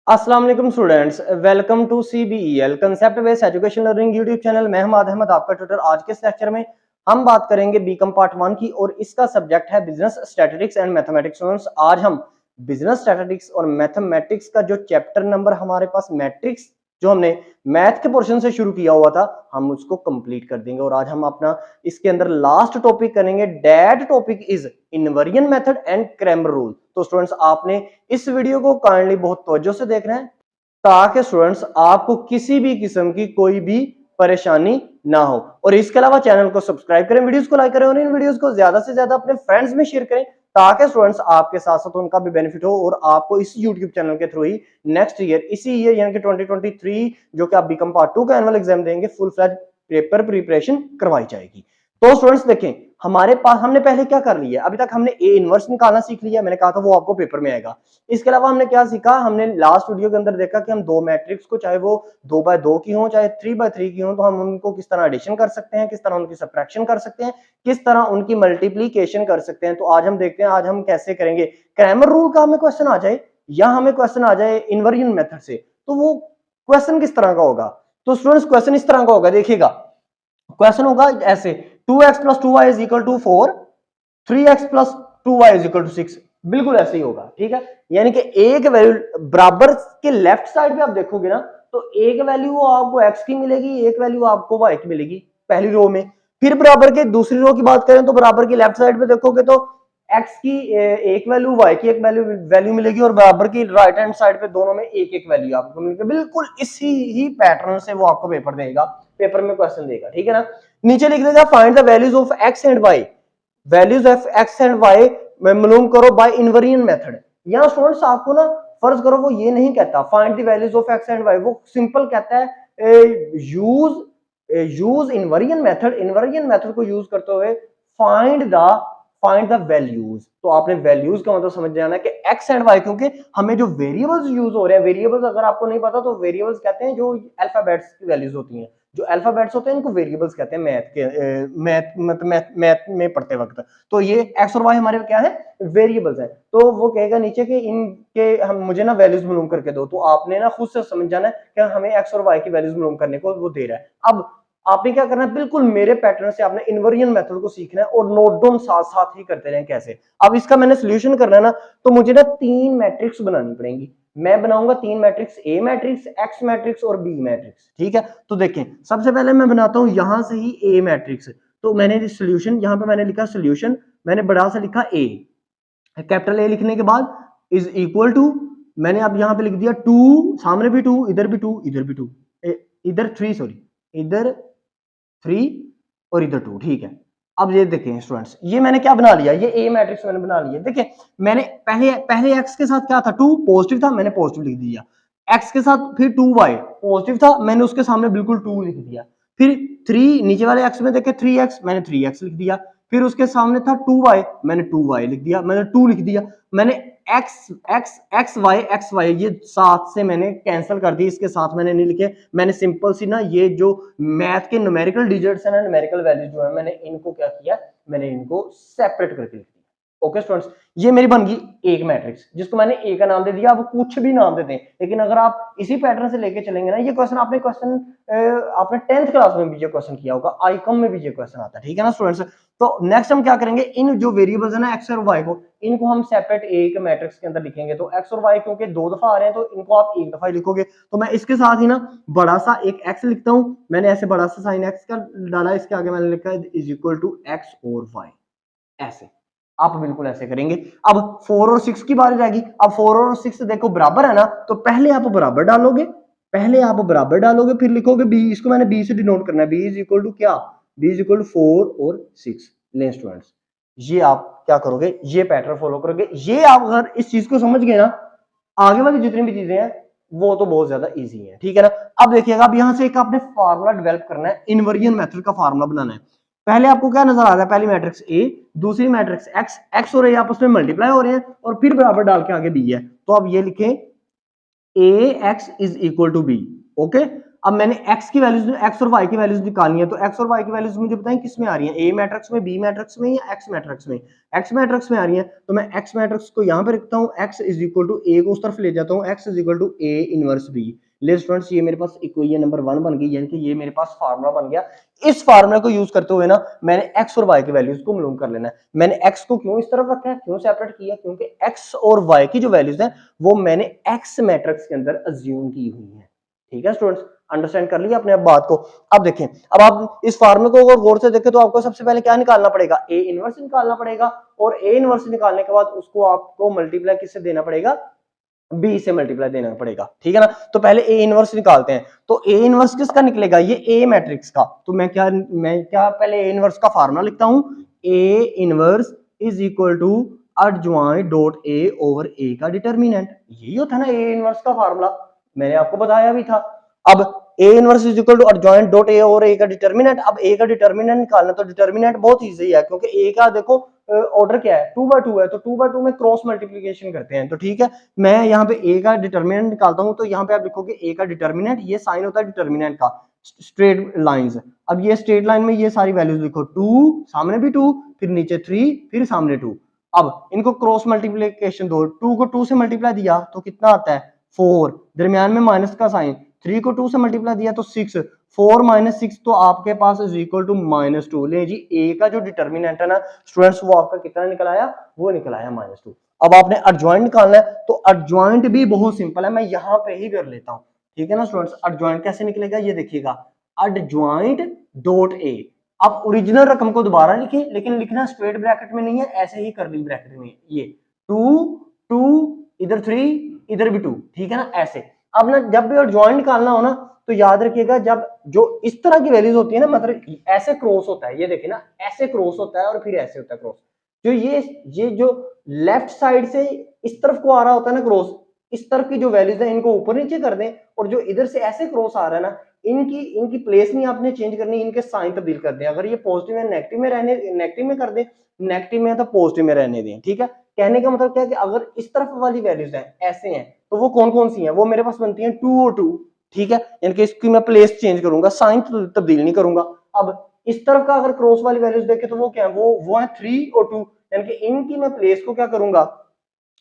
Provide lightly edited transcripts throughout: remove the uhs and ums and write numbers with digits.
अस्सलाम वालेकुम students, welcome to CBEL concept based education learning YouTube channel. मैं हमाद अहमद, आपका ट्यूटर। आज के इस लेक्चर में हम बात करेंगे बीकॉम पार्ट 1 की और इसका सब्जेक्ट है बिजनेस स्टैटिस्टिक्स एंड मैथमेटिक्स। आज हम बिजनेस स्टैटिस्टिक्स और मैथमेटिक्स का जो चैप्टर नंबर हमारे पास मैट्रिक्स जो हमने मैथ के पोर्शन से शुरू किया हुआ था, हम उसको कंप्लीट कर देंगे। और आज हम अपना इसके अंदर लास्ट टॉपिक करेंगे। That topic is inversion method and Cramer rule. तो स्टूडेंट्स, आपने इस वीडियो को काइंडली बहुत तवज्जो से देखना है ताकि स्टूडेंट्स आपको किसी भी किस्म की कोई भी परेशानी ना हो। और इसके अलावा चैनल को सब्सक्राइब करें, वीडियोस को लाइक करें और इन वीडियोस को ज्यादा से ज्यादा अपने फ्रेंड्स में शेयर करें ताकि स्टूडेंट्स आपके साथ साथ उनका भी बेनिफिट हो और आपको इस यूट्यूब चैनल के थ्रू ही नेक्स्ट ईयर, इसी ईयर यानी कि 2023 जो कि आप बीकॉम पार्ट 2 का एनुअल एग्जाम देंगे, फुल फ्लैज पेपर प्रिपरेशन करवाई जाएगी। तो स्टूडेंट्स देखें, हमारे पास हमने पहले क्या कर लिया, अभी तक हमने ए इनवर्स निकालना सीख लिया। मैंने कहा था वो आपको पेपर में आएगा। इसके अलावा हमने क्या सीखा, हमने लास्ट वीडियो के अंदर देखा कि हम दो मैट्रिक्स को, चाहे वो 2x2 की हो चाहे 3x3 की हो, तो हम उनको किस तरह एडिशन कर सकते हैं, किस तरह उनकी सब्ट्रैक्शन कर सकते हैं, किस तरह उनकी मल्टीप्लीकेशन कर सकते हैं। तो आज हम देखते हैं आज हम कैसे करेंगे। क्रैमर रूल का हमें क्वेश्चन आ जाए या हमें क्वेश्चन आ जाए इन्वर्जन मेथड से, तो वो क्वेश्चन किस तरह का होगा। तो स्टूडेंट्स, क्वेश्चन इस तरह का होगा, देखिएगा क्वेश्चन होगा ऐसे, 2x + 2y = 4, 3x + 2y = 6। बिल्कुल ऐसे ही होगा, ठीक है। यानी कि एक वैल्यू बराबर के लेफ्ट साइड पे आप देखोगे ना, तो एक वैल्यू आपको x की मिलेगी, एक वैल्यू आपको y की मिलेगी पहली रो में। फिर बराबर के दूसरी रो की बात करें तो बराबर की लेफ्ट साइड पे देखोगे तो x की एक वैल्यू, y की एक वैल्यू मिलेगी और बराबर की राइट हैंड साइड पे दोनों में एक एक वैल्यू आपको मिलेगी। बिल्कुल इसी ही पैटर्न से वो आपको पेपर देगा, पेपर में क्वेश्चन देगा, ठीक है ना। नीचे लिख देगा find the values of x and y, values of x and y मालूम करो बाय इनवर्जन मेथड। यहां स्टूडेंट्स आपको ना, फर्ज करो वो ये नहीं कहता find the values of x and y, वो सिंपल कहता है use inversion method. Inversion method को यूज करते हुए फाइंड द वैल्यूज। तो आपने वैल्यूज का मतलब समझ जाना कि x एंड y, क्योंकि हमें जो वेरिएबल्स यूज हो रहे हैं, वेरिएबल्स अगर आपको नहीं पता तो वेरिएबल्स कहते हैं जो अल्फाबेट्स की वैल्यूज होती हैं। जो अल्फाबेट्स होते हैं इनको वेरिएबल्स कहते हैं मैथ में पढ़ते वक्त। तो ये x और y हमारे क्या है, वेरिएबल्स है। तो वो कहेगा नीचे के इनके हम मुझे ना वैल्यूज मालूम करके दो। तो आपने ना खुद से समझ जाना है कि हमें x और y की वैल्यूज मालूम करने को वो दे रहा है। अब आपने क्या करना है, बिल्कुल मेरे पैटर्न से आपने इनवर्जन मेथड को सीखना है और नोट डाउन साथ साथ ही करते रहें कैसे। अब इसका मैंने सोल्यूशन करना है ना, तो मुझे ना 3 मैट्रिक्स बनानी पड़ेंगी। मैं बनाऊंगा 3 मैट्रिक्स, ए मैट्रिक्स, एक्स मैट्रिक्स और बी मैट्रिक्स, ठीक है। तो देखें, सबसे पहले मैं बनाता हूं यहां से ही ए मैट्रिक्स। तो मैंने सोल्यूशन यहां पे मैंने लिखा सोल्यूशन, मैंने बड़ा सा लिखा ए, कैपिटल ए लिखने के बाद इज इक्वल टू, मैंने अब यहां पे लिख दिया 2, सामने भी 2, इधर भी 2, इधर भी 2, इधर 3, सॉरी इधर 3 और इधर 2, ठीक है। अब ये देखें स्टूडेंट्स, ये मैंने क्या बना लिया, ये ए मैट्रिक्स मैंने बना लिया। देखिए मैंने पहले एक्स के साथ क्या था, 2 पॉजिटिव था, मैंने पॉजिटिव लिख दिया। एक्स के साथ फिर 2y पॉजिटिव था, मैंने उसके सामने बिल्कुल 2 लिख दिया। फिर 3 नीचे वाले एक्स में देखे 3x, मैंने 3x लिख दिया। फिर उसके सामने था 2y, मैंने 2y लिख दिया, मैंने 2 लिख दिया। मैंने एक्स वाई ये साथ से मैंने कैंसिल कर दी, इसके साथ मैंने नहीं लिखे। मैंने सिंपल सी ना ये जो मैथ के न्यूमेरिकल डिजिट्स है ना, न्यूमेरिकल वैल्यू जो है, मैंने इनको क्या किया, मैंने इनको सेपरेट करके लिख दिया। ओके स्टूडेंट्स, ये मेरी बन गई एक मैट्रिक्स जिसको मैंने ए का नाम दे दिया। आप कुछ भी नाम देते हैं, लेकिन अगर आप इसी पैटर्न से लेके चलेंगे ना, ये क्वेश्चन आपने 10th क्लास में भी ये क्वेश्चन किया होगा, आईकॉम में भी ये क्वेश्चन आता है, ठीक है ना स्टूडेंट्स। तो नेक्स्ट हम क्या करेंगे, इन जो वेरिएबल्स है ना एक्स और वाई को, इनको हम सेपरेट एक मैट्रिक्स के अंदर लिखेंगे। तो एक्स और वाई क्योंकि 2 दफा आ रहे हैं तो इनको आप एक दफा ही लिखोगे। तो मैं इसके साथ ही ना बड़ा सा एक एक्स लिखता हूं, मैंने ऐसे बड़ा सा साइन एक्स का डाला, इसके आगे मैंने लिखा है इज इक्वल टू एक्स और वाई। ऐसे आप बिल्कुल ऐसे करेंगे। अब 4 और 6 की बारी रहेगी। अब 4 और 6 देखो बराबर है ना, तो पहले आप बराबर डालोगे, फिर लिखोगे बी, इसको मैंने बी से डिनोट करना है, बी इज इक्वल टू क्या, बी इज इक्वल टू 4 और 6। ले स्टूडेंट्स, ये आप क्या करोगे, ये पैटर्न फॉलो करोगे। ये आप अगर इस चीज को समझ गए ना, आगे वाली जितनी भी चीजें हैं वो तो बहुत ज्यादा इजी है, ठीक है ना। अब देखिएगा, अब यहां से एक आपने फार्मूला डेवलप करना है, इनवर्जन मेथड का फार्मूला बनाना है। पहले आपको क्या नजर आ रहा है, पहली मैट्रिक्स ए, दूसरी मैट्रिक्स एक्स, एक्स और ए आपस में मल्टीप्लाई हो रहे हैं और फिर बराबर डाल के आगे बी है। तो अब ये लिखें A X is equal to B. Okay, अब मैंने x की वैल्यूज, x और y की वैल्यूज निकालनी है, तो x और y की वैल्यूज मुझे बताएं किस में आ रही हैं, a मैट्रिक्स में, b मैट्रिक्स में या x मैट्रिक्स में। x मैट्रिक्स में आ रही है, तो मैं x मैट्रिक्स को यहाँ पे रखता हूँ, x is equal to a को उस तरफ ले जाता हूँ, x is equal to a inverse b। ले स्टूडेंट्स, ये मेरे पास इक्वेशन नंबर 1 बन गई, यानी कि ये मेरे पास फार्मूला बन गया। इस फार्मूला को यूज करते हुए ना मैंने x और y की वैल्यूज को मालूम कर लेना है। मैंने x को क्यों इस तरफ रखा है, क्यों सेपरेट किया, क्योंकि x और y की जो वैल्यूज हैं वो मैंने x मैट्रिक्स के अंदर अज्यूम की हुई है। ठीक है स्टूडेंट्स, अंडरस्टैंड कर लिया अपने आप बात को। अब देखें, अब आप इस फार्मूले को अगर गौर से देखें तो आपको सबसे पहले क्या निकालना पड़ेगा, ए इनवर्स निकालना पड़ेगा, और ए इनवर्स निकालने के बाद उसको आपको मल्टीप्लाई किससे देना पड़ेगा, बी से मल्टीप्लाई देना पड़ेगा। ठीक है ना, तो पहले ए इनवर्स निकालते हैं। तो ए इनवर्स किसका निकलेगा, ये ए मैट्रिक्स का। तो मैं क्या पहले ए इनवर्स का फार्मूला लिखता हूं, A inverse is equal to adjoint dot A over A का डिटरमिनेंट। यही होता है ना ए इनवर्स का फार्मूला, मैंने आपको बताया भी था। अब A inverse is equal to adjoint dot A और ए का डिटरमिनेंट। अब ए का डिटरमिनेंट निकालना, तो डिटरमिनेंट बहुत इजी है, क्योंकि ए का देखो ऑर्डर क्या है, 2/2 है, तो 2/2 में क्रॉस मल्टीप्लिकेशन करते हैं। तो ठीक है, मैं यहाँ पे ए का डिटरमिनेंट निकालता हूँ, तो यहाँ पे आप लिखोगे ए का डिटरमिनेंट, ये साइन होता है डिटरमिनेंट का, स्ट्रेट लाइंस। अब ये स्ट्रेट लाइन में ये सारी वैल्यूज लिखो, 2 सामने भी 2, फिर नीचे 3, फिर सामने 2। अब इनको क्रॉस मल्टीप्लिकेशन दो, 2 को 2 से मल्टीप्लाई दिया तो कितना आता है 4, दरमियान में माइनस का साइन, 3 को 2 से मल्टीप्लाई दिया तो 6, 4 माइनस 6 तो आपके पास इज इक्वल टू -2। ले जी, ए का जो डिटरमिनेंट है ना स्टूडेंट्स, वो आपका कितना निकल आया, वो निकल आया -2। अब आपने एडजॉइंट निकालना है, तो एडजॉइंट भी बहुत सिंपल है, मैं यहाँ पे ही कर लेता हूँ। ठीक है ना स्टूडेंट्स, एडजॉइंट कैसे निकलेगा ये देखिएगा, एडजॉइंट डॉट ए। आप ओरिजिनल रकम को दोबारा लिखिए, लेकिन लिखना स्ट्रेट ब्रैकेट में नहीं है, ऐसे ही कर्ली ब्रैकेट में। ये 2 2 इधर 3 इधर भी 2, ठीक है ना, ऐसे। अब ना जब भी एडजॉइंट निकालना हो ना, तो याद रखिएगा, जब जो इस तरह की वैल्यूज होती है ना, मतलब ऐसे क्रॉस होता है, ये देखिए ना, ऐसे क्रॉस होता है और फिर ऐसे होता है क्रॉस। जो ये जो लेफ्ट साइड से इस तरफ को आ रहा होता है ना क्रॉस, इस तरफ की जो वैल्यूज है इनको ऊपर नीचे कर दें, और जो इधर से ऐसे क्रॉस आ रहा है ना, इनकी प्लेस नहीं आपने चेंज करनी, इनके साइन तब्दील कर दें। अगर ये पॉजिटिव है नेगेटिव में रहने, नेगेटिव में कर दें, नेगेटिव में है तो पॉजिटिव में रहने दें। ठीक है, कहने का मतलब क्या है कि अगर इस तरफ वाली वैल्यूज हैं ऐसे हैं, तो वो कौन कौन सी हैं, वो मेरे पास बनती हैं 2 और 2। ठीक है, यानी कि इसकी मैं प्लेस चेंज करूंगा, साइन तब्दील नहीं करूंगा। अब इस तरफ का अगर क्रॉस वाली वैल्यूज देखें तो वो क्या है, वो है 3 और 2, यानी कि इनकी मैं प्लेस को क्या करूंगा,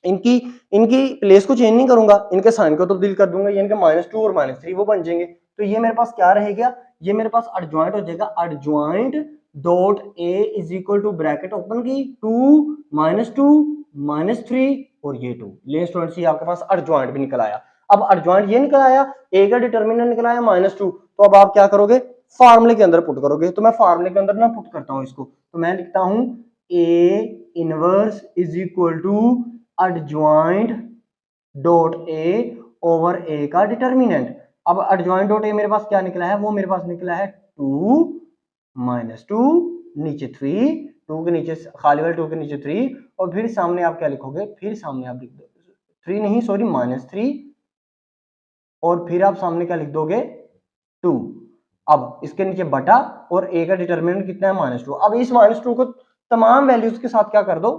इनकी इनकी प्लेस को चेंज नहीं करूंगा, इनके साइन को तब्दील कर दूंगा, यानी कि -2 और -3 वो बन जाएंगे। तो ये मेरे पास क्या रहेगा, ये मेरे पास एडजॉइंट हो जाएगा, adjoint dot A is equal to bracket open की 2 -2 -3 और ये 2। ले स्टूडेंट्स, ये आपके पास एडजॉइंट भी निकल आया। अब एडजॉइंट ये निकल आया, ए का डिटरमिनेंट निकल आया -2, तो अब आप क्या करोगे, फार्मूले के अंदर पुट करोगे। तो मैं फार्मूले के अंदर ना पुट करता हूं इसको, तो मैं लिखता हूं A inverse is equal to adjoint dot A over A का डिटरमिनेंट। अब एडजॉइंट डॉट ए मेरे पास क्या निकला है, वो मेरे पास निकला है 2 -2 नीचे 3, 2 के नीचे खाली वाले 2 के नीचे 3, और फिर सामने आप क्या लिखोगे, फिर सामने आप लिख दो 3 नहीं सॉरी -3, और फिर आप सामने क्या लिख दोगे 2। अब इसके नीचे बटा, और ए का डिटरमिनेंट कितना है -2। अब इस -2 को तमाम वैल्यूज के साथ क्या कर दो,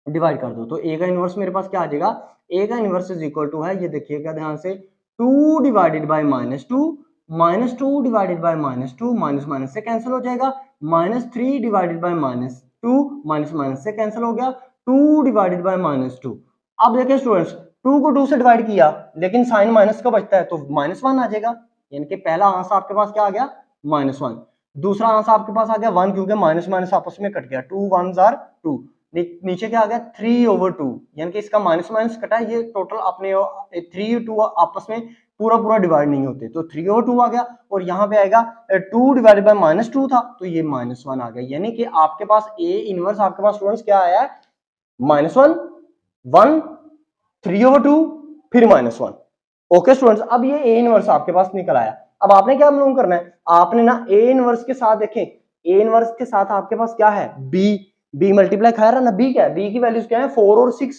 डिवाइड कर दो, तो ए का इनवर्स मेरे पास क्या आ जाएगा, ए का इनवर्स इज इक्वल टू है, ये देखिएगा ध्यान से, 2 divided by -2, -2 divided by -2, minus minus से कैंसिल हो जाएगा, -3 डिवाइडेड बाय -2, माइनस माइनस से कैंसिल हो गया, 2 डिवाइडेड बाय -2। अब देखिए स्टूडेंट्स, 2 को 2 से डिवाइड किया, लेकिन साइन माइनस का बचता है, तो -1 आ जाएगा, यानी कि पहला आंसर आपके पास क्या आ गया, -1। दूसरा आंसर आपके पास आ गया 1, क्योंकि माइनस माइनस आपस में कट गया, 2 1s आर 2। नीचे क्या आ गया 3/2, यानी कि इसका माइनस माइनस कटा, ये टोटल अपने 3 2 आपस में पूरा पूरा डिवाइड नहीं होते, तो 3/2 आ गया, और यहाँ पे आएगा 2 डिवाइडेड बाय -2 था, तो ये -1 आ गया। यानी कि आपके पास ए इनवर्स आपके पास स्टूडेंट्स क्या आया है, -1 1 3/2 फिर -1। ओके स्टूडेंट्स, अब ये ए इनवर्स आपके पास निकल आया। अब आपने क्या मालूम करना है, आपने ना ए इनवर्स के साथ देखें, ए इनवर्स के साथ आपके पास क्या है, बी मल्टीप्लाई खा रहा है ना, बी क्या है, बी की वैल्यूज क्या है 4 और 6,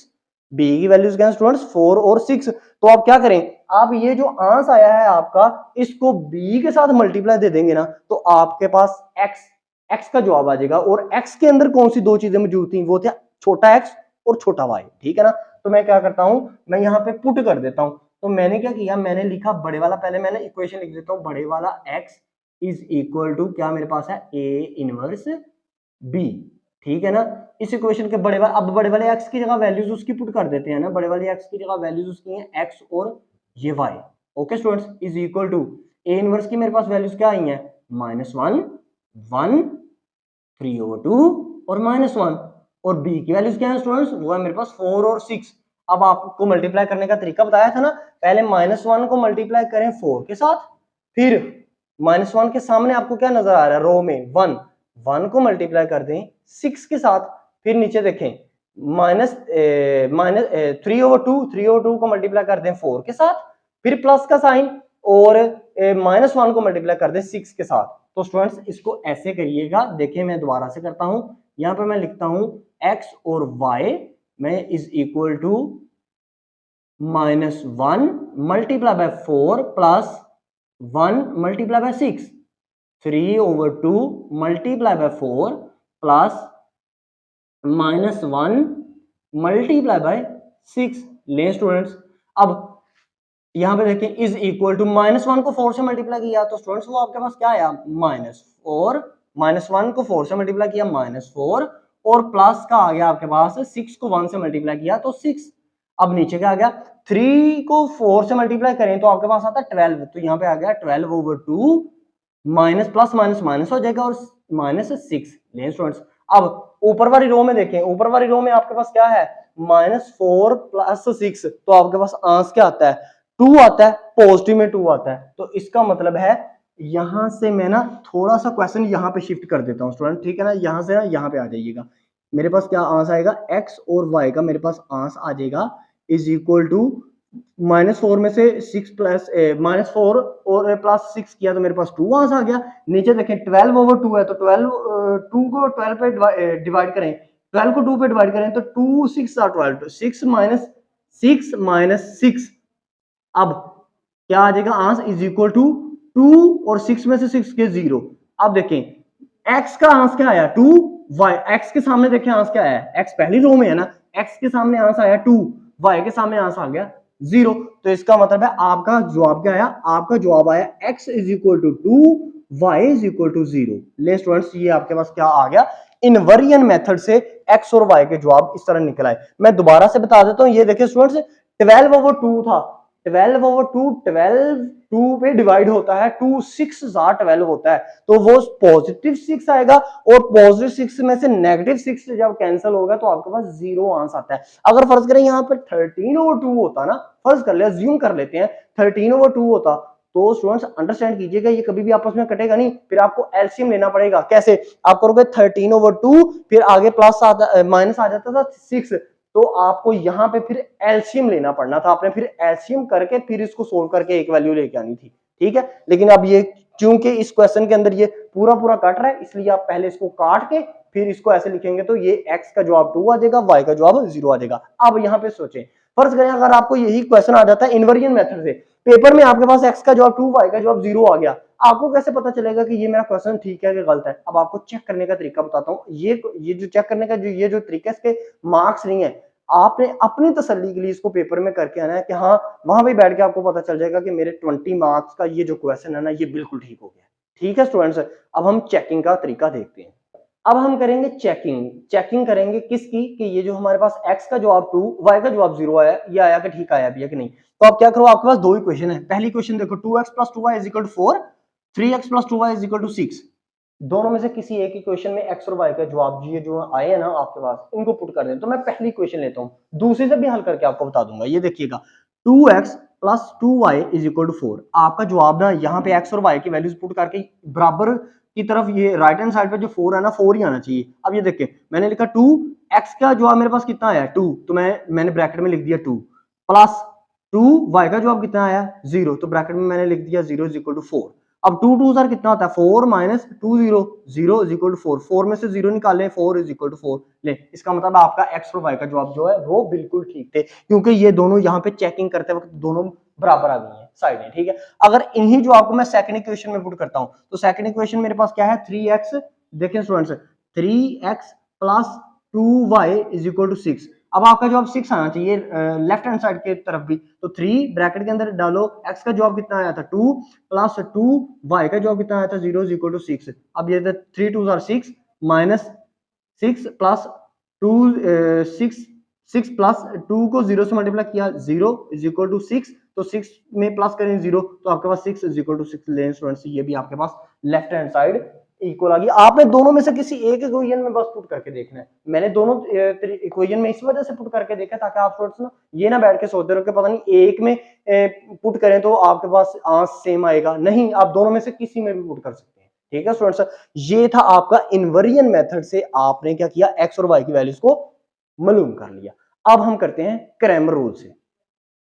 बी की वैल्यूज क्या है स्टूडेंट्स 4 और 6। तो आप क्या करें, आप ये जो आंसर आया है आपका, इसको बी के साथ मल्टीप्लाई दे देंगे ना, तो आपके पास एक्स का जवाब आ जाएगा। और एक्स के अंदर कौन सी दो चीजें मौजूद थी, वो थे छोटा एक्स और छोटा वाई। ठीक है ना, तो मैं क्या करता हूं, मैं यहाँ पे पुट कर देता हूं, तो मैंने क्या किया, मैंने लिखा बड़े वाला, पहले मैंने इक्वेशन लिख देता हूँ, बड़े वाला x इज इक्वल टू क्या मेरे पास है a इनवर्स b, ठीक है ना। इस इक्वेशन के बड़े वाले, अब बड़े वाले x की जगह वैल्यूज उसकी पुट कर देते हैं ना, बड़े वाले x की जगह वैल्यूज उसकी हैं x और ये y। Okay students, is equal to a inverse की मेरे पास वैल्यूज क्या आई हैं, -1 1 3/2 और -1, और b की वैल्यूज क्या है स्टूडेंट्स, वो है मेरे पास 4 और 6। अब आपको मल्टीप्लाई करने का तरीका बताया था ना, पहले -1 को मल्टीप्लाई करें 4 के साथ, फिर -1 के सामने आपको क्या नजर आ रहा है रो में 1, 1 को मल्टीप्लाई कर दें 6 के साथ, फिर नीचे देखें -3/2 को मल्टीप्लाई कर दें 4 के साथ, फिर प्लस का साइन, और -1 को मल्टीप्लाई कर दें 6 के साथ। तो स्टूडेंट्स इसको ऐसे करिएगा, देखिए मैं दोबारा से करता हूं, यहां पे मैं लिखता हूं x और y में is equal to -1 multiply by 4 plus 1 multiply by 6, 3/2 multiply by 4 plus -1 multiply by 6 ले स्टूडेंट्स। अब यहां पे देखिए इज इक्वल टू -1 को 4 से मल्टीप्लाई किया तो स्टूडेंट्स वो आपके पास क्या आया -4, -1 को 4 से मल्टीप्लाई किया -4, और प्लस का आ गया आपके पास 6 को 1 से मल्टीप्लाई किया तो 6। अब नीचे क्या आ गया, 3 को 4 से मल्टीप्लाई करें तो आपके पास आता है 12, तो यहाँ पे आ गया 12/2 माइनस प्लस माइनस माइनस हो जाएगा और -6 ले स्टूडेंट्स। अब ऊपर वाली रो में देखें, ऊपर वाली रो में आपके पास क्या है -4 + 6, तो आपके पास आंसर क्या आता है 2 आता है, पॉजिटिव में 2 आता है। तो इसका मतलब है यहां से मैं ना थोड़ा सा क्वेश्चन यहाँ पे शिफ्ट कर देता हूँ स्टूडेंट, ठीक है ना, यहां से ना यहाँ पे आ जाइएगा, मेरे पास क्या आंसर आएगा x और y का मेरे पास आंसर आ जाएगा इज इक्वल टू -4 में से 6 प्लस -4 और प्लस 6 किया तो मेरे पास 2 आंसर आ गया। नीचे देखें 12/2 है तो 2 को 12 पे डिवाइड करें, 12 को 2 पे डिवाइड करें तो 2 6 are 12, 6 माइनस 6, अब क्या आ जाएगा आंसर इज इक्वल टू 2 और 6 में से 6 के 0। अब देखें x का आंसर क्या आया 2, y x के सामने देखें आंसर क्या आया, x पहली रो में है ना, x के सामने आंसर आया 2, y के सामने आंसर आ गया 0। तो इसका मतलब है आपका जवाब क्या आया, आपका जवाब आया x is equal to 2, y is equal to 0। ले स्टूडेंट्स ये आपके पास क्या आ गया, इनवर्जन मेथड से x और y के जवाब इस तरह निकल आए। मैं दोबारा से बता देता हूं, ये देखिए स्टूडेंट्स 12/2 था, 12/2 2 पे डिवाइड होता है, 2 6 12 होता है, तो वो पॉजिटिव 6 आएगा, और पॉजिटिव 6 में से नेगेटिव 6 जब कैंसिल होगा तो आपके पास 0 आंसर आता है। अगर फर्ज करें यहाँ पर 13/2 होता ना, फर्ज कर ले, अज्यूम कर लेते हैं 13/2 होता, तो स्टूडेंट्स अंडरस्टैंड कीजिएगा ये कभी भी आपस में कटेगा नहीं, फिर आपको एलसीएम लेना पड़ेगा। कैसे आप करोगे 13/2, फिर आगे प्लस आता माइनस आ जाता था 6, तो आपको यहाँ पे फिर एलसीएम लेना पड़ना था, आपने फिर एलसीएम करके फिर इसको सोल्व करके एक वैल्यू लेके आनी थी, ठीक है। लेकिन अब ये क्योंकि इस क्वेश्चन के अंदर ये पूरा पूरा कट रहा है, इसलिए आप पहले इसको काट के फिर इसको ऐसे लिखेंगे तो ये x का जवाब 2 आ जाएगा, y का जवाब 0 आ जाएगा। अब यहाँ पे सोचें, फर्ज करें अगर आपको यही क्वेश्चन आ जाता है इन्वर्जन मेथड से, पेपर में आपके पास x का जवाब 2, y का जवाब 0 आ गया, आपको कैसे पता चलेगा कि ये मेरा क्वेश्चन ठीक है कि गलत है। अब आपको चेक करने का तरीका बताता हूँ, ये जो चेक करने का ये जो तरीका, इसके मार्क्स नहीं है, आपने अपनी तसल्ली के लिए इसको पेपर में करके आना है कि हाँ वहां पे बैठ के आपको पता चल जाएगा कि मेरे 20 मार्क्स का ये जो क्वेश्चन है ना ये बिल्कुल ठीक हो गया, ठीक है स्टूडेंट्स। अब हम चेकिंग का तरीका देखते हैं। अब हम करेंगे चेकिंग करेंगे किसकी, कि ये जो हमारे पास x का जवाब 2, y का जवाब 0 आया, ये आया कि ठीक आया भी है कि नहीं। तो आप क्या करो, आपके पास दो इक्वेशन है, पहली इक्वेशन देखो 2x + 2y = 4, 3x + 2y = 6, दोनों में से किसी एक इक्वेशन में x और y का जवाब ये जो आए हैं ना आपके पास, इनको पुट कर दें। तो मैं पहली इक्वेशन लेता हूं, दूसरी से भी हल करके आपको बता दूंगा। ये देखिएगा 2x + 2y = 4, आपका जवाब ना यहाँ पे x और y की वैल्यूज पुट करके बराबर की तरफ ये राइट हैंड साइड पे जो 4 है ना 4 ही आना चाहिए। अब ये देखिए मैंने लिखा 2, x का जवाब मेरे पास कितना आया 2, तो मैंने ब्रैकेट में लिख दिया 2, प्लस 2 y का जवाब कितना आया 0, तो ब्रैकेट में मैंने लिख दिया 0 = 4। अब 2 2 सर कितना होता है 4 - 2 0, 0 = 4, 4 में से 0 निकालें 4 = 4 ले। इसका मतलब आपका x और y का जवाब जो है वो बिल्कुल ठीक थे, क्योंकि ये दोनों यहाँ पे चेकिंग करते वक्त दोनों बराबर आ गई है साइड में, ठीक है। अगर इन्हीं जवाब को मैं सेकंड इक्वेशन में पुट करता हूं तो सेकंड इक्वेशन मेरे पास क्या है 3x, देखिए स्टूडेंट्स 3x + 2y = 6, अब आपका जवाब 6 आना चाहिए लेफ्ट हैंड साइड के तरफ भी। तो 3 ब्रैकेट के अंदर डालो, x का जवाब कितना आया था 2 प्लस 2, y का जवाब कितना आया था 0 इज इक्वल टू 6। अब ये 3 2 6 माइनस 6 प्लस 2 6 प्लस 2 को 0 से मल्टीप्लाई किया 0 इज इक्वल टू 6। तो 6 में प्लस करें 0 तो आपके पास 6 इज इक्वल टू 6 लें स्टूडेंट्स। ये भी आपके पास लेफ्ट हैंड साइड इक्वल आ गई। आपने दोनों में से किसी एक इक्वेशन में बस पुट करके देखना है। मैंने दोनों इक्वेशन में इस वजह से पुट करके देखा ताकि आप स्टूडेंट्स ना ये ना बैठ के सोचते रहो कि पता नहीं एक में पुट करें तो आपके पास आंसर सेम आएगा। नहीं, आप दोनों में से किसी में भी पुट कर सकते हैं। ठीक है स्टूडेंट्स, ये था आपका इन्वर्जन मेथड से आपने क्या किया, एक्स और वाई की वैल्यूज को मालूम कर लिया। अब हम करते हैं क्रैमर रूल से।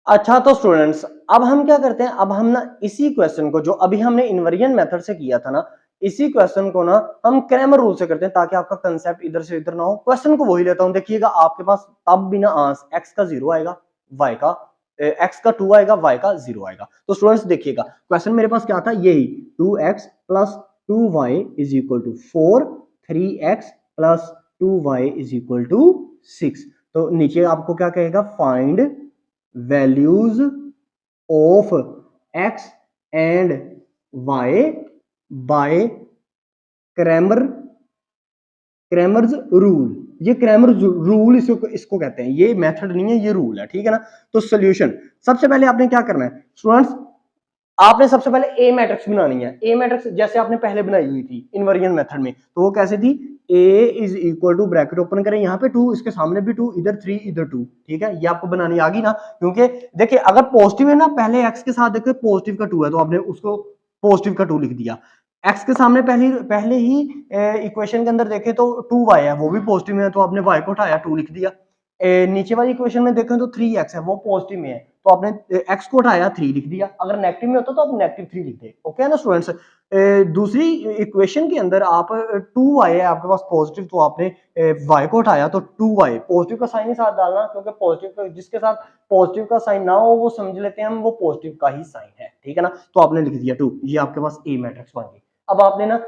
अच्छा तो स्टूडेंट्स अब हम क्या करते हैं, अब हम ना इसी क्वेश्चन को जो अभी हमने इन्वर्जन मेथड से किया था ना, इसी क्वेश्चन को ना हम क्रैमर रूल से करते हैं ताकि आपका कंसेप्ट इधर से इधर ना हो। क्वेश्चन को वही लेता हूं, देखिएगा आपके पास तब भी ना आंसर एक्स का 0 आएगा, वाई का एक्स का 2 आएगा, वाई का 0 आएगा। तो स्टूडेंट्स देखिएगा क्वेश्चन मेरे पास क्या था, यही 2x plus 2y is equal to 4, 3x plus 2y is equal to 6। तो नीचे आपको क्या कहेगा, find values of x and y by Cramer's rule. ये क्रैमर रूल इसको कहते हैं, ये मेथड नहीं है, ये रूल है। ठीक है ना। तो सॉल्यूशन सबसे पहले आपने क्या करना है स्टूडेंट्स, आपने सबसे पहले ए मैट्रिक्स बनानी है। ए मैट्रिक्स जैसे आपने पहले बनाई हुई थी इन्वर्जन मेथड में, तो वो कैसे थी, A is equal to bracket open करें, यहाँ पे 2, इसके सामने भी 2, इधर 3 इधर 2। ठीक है, ये आपको बनानी आ गई ना। क्योंकि देखिए अगर पॉजिटिव है ना, पहले एक्स के साथ देखिए पॉजिटिव का 2 है तो आपने उसको पॉजिटिव का 2 लिख दिया। एक्स के सामने पहले ही इक्वेशन के अंदर देखें तो 2y है, वो भी पॉजिटिव है तो आपने y को उठाया 2 लिख दिया। नीचे वाली इक्वेशन में देखें तो 3x है, वो पॉजिटिव में है तो आपने x को उठाया 3 लिख दिया। अगर नेगेटिव में होता तो आप नेगेटिव 3 लिख दे। ओके है ना स्टूडेंट्स। दूसरी इक्वेशन के अंदर आप 2y है आपके पास पॉजिटिव, तो आपने y को उठाया तो 2y, पॉजिटिव का साइन ही साथ डालना क्योंकि पॉजिटिव जिसके साथ पॉजिटिव का साइन ना हो वो समझ लेते हैं हम वो पॉजिटिव का ही साइन है। ठीक है ना। तो आपने लिख दिया 2, ये आपके पास ए मैट्रिक्स बन गई। अब आपने ना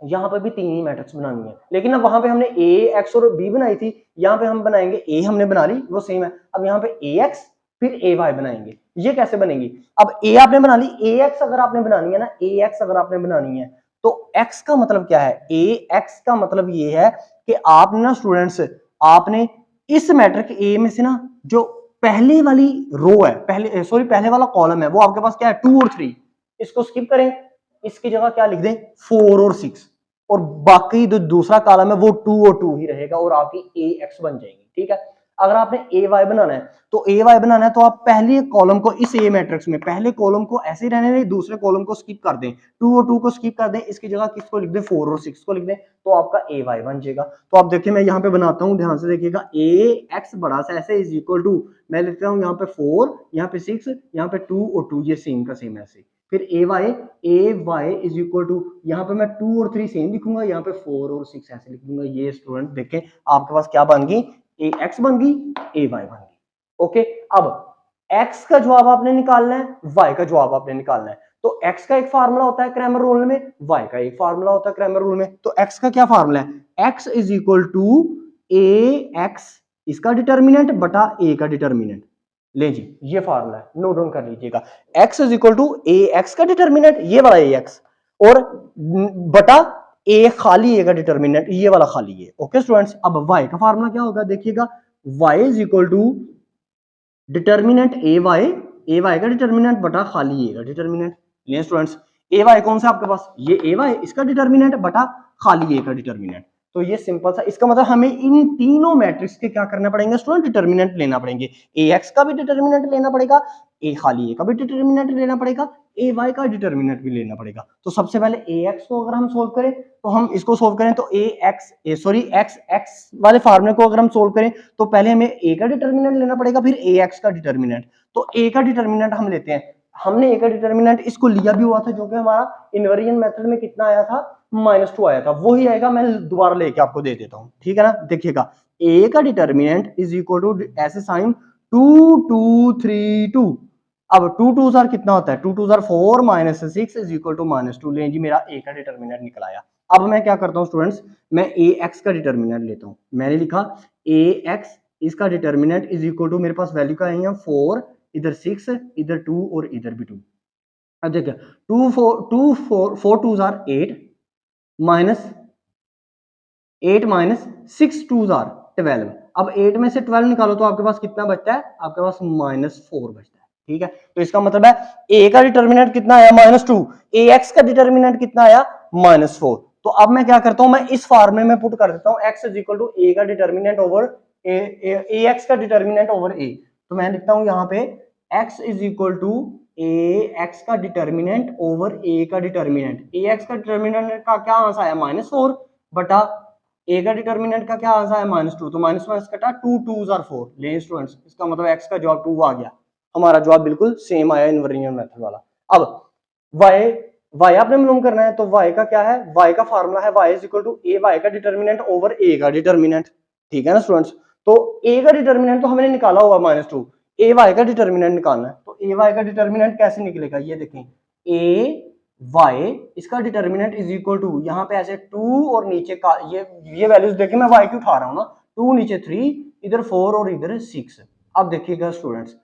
यहाँ पे भी 3 ही मैट्रिक्स बनानी है, लेकिन अब वहां पे हमने ए एक्स और बी बनाई थी, यहाँ पे हम बनाएंगे ए हमने बना ली वो सेम है। अब यहाँ पे ए एक्स फिर ए वाई बनाएंगे, ये कैसे बनेगी। अब ए आपने बना ली, ए एक्स अगर आपने बनानी है ना, ए एक्स अगर आपने बनानी है तो एक्स का मतलब क्या है, ए एक्स का मतलब ये है कि आपने ना स्टूडेंट्स आपने इस मैट्रिक ए में से ना जो पहले वाली रो है, पहले वाला कॉलम है वो आपके पास क्या है 2 और 3, इसको स्किप करें, इसकी जगह क्या लिख दें 4 और 6, और बाकी जो दूसरा कॉलम है वो 2 और 2 ही रहेगा और आपकी ए एक्स बन जाएगी। ठीक है। अगर आपने ए वाई बनाना है तो ए वाई बनाना है तो आप पहले कॉलम को इस ए मैट्रिक्स में पहले कॉलम को ऐसे ही रहने दें, दूसरे कॉलम को स्किप कर दें, 2 और 2 को स्किप कर दें, इसकी जगह किसको लिख दें 4 और 6 को लिख दें, तो आपका ए वाई बन जाएगा। तो आप देखिए मैं यहाँ पे बनाता हूँ, ध्यान से देखिएगा, ए एक्स बड़ा सा ऐसे इज इक्वल टू, मैं लिखता हूँ यहाँ पे 4, यहाँ पे 6, यहाँ पे 2 और 2, ये सेम का सेम ऐसे। फिर ए वाई इज इक्वल टू, यहाँ पे मैं 2 और 3 सेम लिखूंगा, यहाँ पे 4 और 6 ऐसे लिख दूंगा। ये स्टूडेंट देखें आपके पास क्या बन गई, ए एक्स बन गई, ए वाई बन गई। ओके। अब एक्स का जवाब आपने निकालना है, वाई का जवाब आपने निकालना है। तो एक्स का एक फार्मूला होता है क्रैमर रूल में, वाई का एक फार्मूला होता है क्रैमर रूल में। तो एक्स का क्या फार्मूला है, x is equal to A x इसका डिटर्मिनेंट बटा ए का डिटर्मिनेंट। ले जी ये फार्मूला है, नोट डाउन कर लीजिएगा, x is equal to A x का डिटर्मिनेंट ये वाला ए एक्स और बटा ए खाली ए का डिटर्मिनेंट ये वाला खाली ए। Okay students. अब y का फार्मूला क्या होगा देखिएगा, y is equal to determinant A Y का डिटर्मिनेंट बटा खाली ए का डिटर्मिनेंट। ले स्टूडेंट्स, ए वाई कौन सा आपके पास, ये ए वाई इसका डिटर्मिनेंट बटा खाली ए का डिटर्मिनेंट। तो ये सिंपल सा, इसका मतलब हमें इन तीनों मैट्रिक्स के क्या करना पड़ेंगे स्टूडेंट, डिटर्मिनेंट लेना पड़ेंगे। ए एक्स का भी डिटर्मिनेंट लेना पड़ेगा, ए खाली ए का भी डिटर्मिनेंट लेना पड़ेगा, ए वाई का डिटर्मिनेंट भी लेना पड़ेगा। तो सबसे पहले ए एक्स को अगर हम सोल्व करें तो हम इसको सोल्व करें तो एक्स एक्स वाले फार्मूले को अगर हम सोल्व करें तो पहले हमें ए का डिटर्मिनेंट लेना पड़ेगा, फिर ए एक्स का डिटर्मिनेंट। तो ए का डिटर्मिनेंट हम लेते हैं, हमने ए का डिटर्मिनेंट इसको लिया भी हुआ था जो कि हमारा इन्वर्जन मेथड में कितना आया था, -2 आया था, वही आएगा, मैं दोबारा लेके आपको दे देता हूं। ठीक है ना। देखिएगा ए का डिटर्मिनेंट इज इक्वल टू ऐसे साइन 2 2 3 2। अब 2 2 जार कितना होता है, 2 2 जार 4 -6 इज इक्वल टू -2। ले जी मेरा ए का डिटर्मिनेंट निकल आया। अब मैं क्या करता हूं स्टूडेंट्स, मैं ए एक्स का डिटर्मिनेंट लेता हूं। मैंने लिखा ए एक्स इसका डिटर्मिनेंट इज इक्वल टू, मेरे पास वैल्यू का है यहाँ 4, इधर 6, इधर 2 और इधर भी 2। अब देखिए 4 2s are 8 minus 8 minus 6 2s are 12। अब 8 में से 12 निकालो तो आपके पास कितना बचता है, आपके पास -4 बचता है। ठीक है, तो इसका मतलब है a का डिटर्मिनेंट कितना आया -2, ax का डिटर्मिनेंट कितना आया -4। तो अब मैं क्या करता हूं, मैं इस फॉर्मूले में पुट कर देता हूं x is equal to a का डिटर्मिनेंट ओवर ax का डिटर्मिनेंट ओवर a। तो मैं लिखता हूं यहां पे x is equal to ax का डिटर्मिनेंट ओवर a का डिटर्मिनेंट। ax का डिटर्मिनेंट का क्या आंसर आया -4 बटा a का डिटर्मिनेंट का क्या आंसर है -2। तो माइनस माइनस कटा 2 2s आर 4 ले स्टूडेंट्स, इसका मतलब x का जवाब 2 आ गया। हमारा जवाब बिल्कुल सेम आया इनवर्नियर मेथड वाला। अब y आपने मालूम करना है, तो y का क्या है, y का फार्मूला है y is equal to a, y का डिटर्मिनेंट ओवर a का डिटर्मिनेंट। ठीक है ना स्टूडेंट्स, तो a का डिटर्मिनेंट तो हमने निकाला हुआ -2, a y का डिटर्मिनेंट निकालना है। तो a y का डिटर्मिनेंट कैसे निकलेगा, ये देखें a y इसका डिटर्मिनेंट इज इक्वल टू, यहाँ पे ऐसे 2 और नीचे का ये वैल्यूज देखें, मैं y की उठा रहा हूं ना, 2 नीचे 3, इधर 4 और इधर 6। अब देखिएगा स्टूडेंट्स,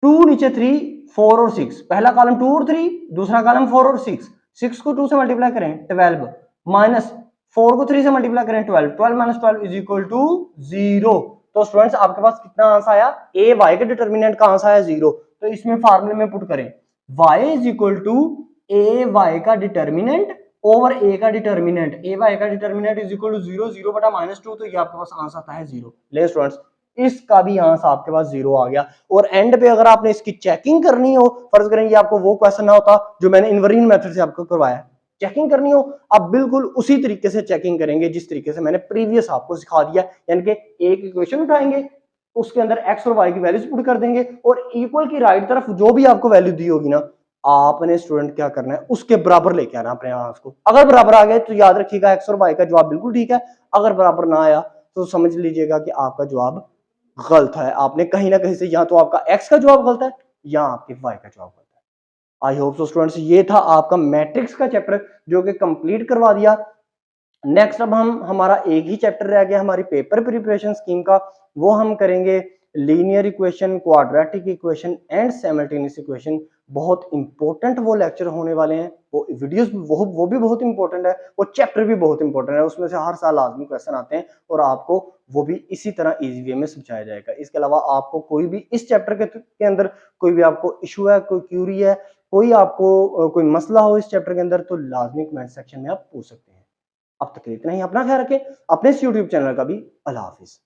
2 नीचे 3, 4 और 6, पहला कॉलम 2 और 3, दूसरा कॉलम 4 और 6, 6 को 2 से मल्टीप्लाई करें 12, माइनस 4 को 3 से मल्टीप्लाई करें 12, 12 माइनस 12 इज इक्वल टू 0। तो स्टूडेंट्स आपके पास कितना आंसर आया, ए वाई के डिटर्मिनेंट का आंसर आया 0। तो इसमें फार्मूले में पुट करें y is equal to A Y का डिटर्मिनेंट ओवर ए का डिटर्मिनेंट, ए वाई का डिटर्मिनेंट इज इक्वल टू 0, 0 बटा -2, तो ये आपके पास आंसर आता है 0। ले स्टूडेंट्स, इसका भी आंसर आपके पास 0 आ गया। और एंड पे अगर आपने इसकी चेकिंग करनी हो, फर्ज करें ये आपको वो क्वेश्चन ना होता जो मैंने इनवर्नियर मेथड से आपको करवाया, चेकिंग करनी हो आप बिल्कुल उसी तरीके से चेकिंग करेंगे जिस तरीके से मैंने प्रीवियस आपको सिखा दिया। यानी कि एक इक्वेशन उठाएंगे, उसके अंदर x और y की वैल्यूज पुट कर देंगे, और इक्वल की राइट तरफ जो भी आपको वैल्यू दी होगी ना, आपने स्टूडेंट क्या करना है, उसके बराबर लेके आना अपने आंसर को। अगर बराबर आ गए तो याद रखिएगा x और y का जवाब बिल्कुल ठीक है, अगर बराबर ना आया तो समझ लीजिएगा कि आपका जवाब गलत है। आपने कहीं ना कहीं से या तो आपका x का जवाब गलत है या आपके y का जवाब गलत है। आई होप सो स्टूडेंट्स, ये था आपका मैट्रिक्स का चैप्टर जो कि कंप्लीट करवा दिया। नेक्स्ट अब हम हमारा एक ही चैप्टर रह गया हमारी पेपर प्रिपरेशन स्कीम का, वो हम करेंगे linear equation, quadratic equation and simultaneous equation. बहुत इंपॉर्टेंट वो लेक्चर होने वाले हैं, वो वीडियोस वो भी बहुत इंपॉर्टेंट है, वो चैप्टर भी बहुत इंपॉर्टेंट है, उसमें से हर साल लाजमी क्वेश्चन आते हैं और आपको वो भी इसी तरह इजी वे में समझाया जाएगा। इसके अलावा आपको कोई भी इस चैप्टर के अंदर कोई भी आपको इशू है, कोई क्यूरी है, कोई आपको कोई मसला हो इस चैप्टर के अंदर, तो लाजमी कमेंट सेक्शन में आप पूछ सकते हैं। अब तक इतना ही, अपना ख्याल रखें, अपने इस यूट्यूब चैनल का भी। अल्लाह हाफिज।